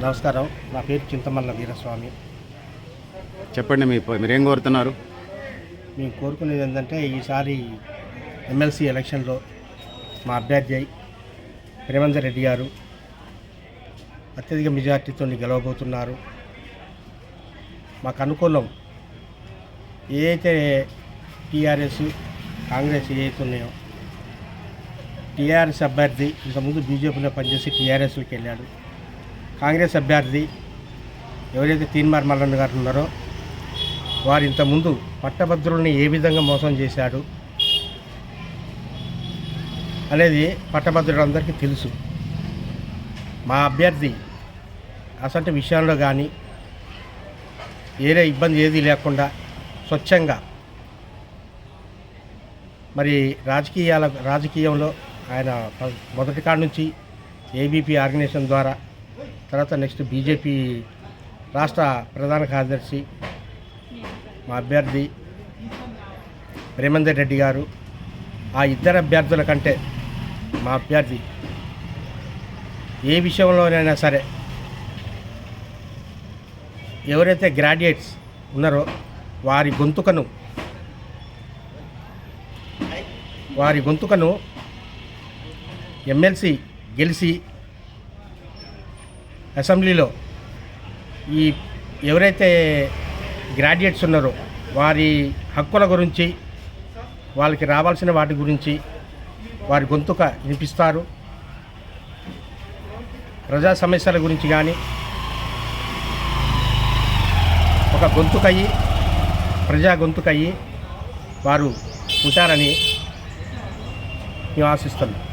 నమస్కారం. నా పేరు చింతమల్ల వీరస్వామి. చెప్పండి, మీరేం కోరుతున్నారు? మేము కోరుకునేది ఏంటంటే, ఈసారి ఎమ్మెల్సీ ఎలక్షన్లో మా అభ్యర్థి ప్రేమందర్ రెడ్డి గారు అత్యధిక మెజార్టీతో గెలవబోతున్నారు. మాకు అనుకూలం ఏదైతే టీఆర్ఎస్ కాంగ్రెస్ ఏదైతే ఉన్నాయో, టీఆర్ఎస్ అభ్యర్థి ఇంతకుముందు బీజేపీలో పనిచేసి టీఆర్ఎస్లోకి వెళ్ళాడు. కాంగ్రెస్ అభ్యర్థి ఎవరైతే తీన్మార్ మల్లన్న గారు ఉన్నారో, వారు ఇంతకుముందు పట్టభద్రుల్ని ఏ విధంగా మోసం చేశాడు అనేది పట్టభద్రులందరికీ తెలుసు. మా అభ్యర్థి అసంటి విషయంలో కానీ ఏరే ఇబ్బంది ఏది లేకుండా స్వచ్ఛంగా మరి రాజకీయంలో ఆయన మొదటి కాడ నుంచి ఏబీపీ ఆర్గనైజేషన్ ద్వారా, తర్వాత నెక్స్ట్ బీజేపీ రాష్ట్ర ప్రధాన కార్యదర్శి మా అభ్యర్థి ప్రేమందర్ రెడ్డి గారు. ఆ ఇద్దరు అభ్యర్థుల కంటే మా అభ్యర్థి ఏ విషయంలోనైనా సరే ఎవరైతే గ్రాడ్యుయేట్స్ ఉన్నారో వారి గొంతుకను ఎమ్మెల్సీ గెలిచి అసెంబ్లీలో ఈ ఎవరైతే గ్రాడ్యుయేట్స్ ఉన్నారో వారి హక్కుల గురించి, వాళ్ళకి రావాల్సిన వాటి గురించి వారి గొంతుక వినిపిస్తారు. ప్రజా సమస్యల గురించి కానీ ఒక గొంతుకయ్యి, ప్రజా గొంతుకయ్యి వారు ఉంటారని మేము ఆశిస్తున్నాం.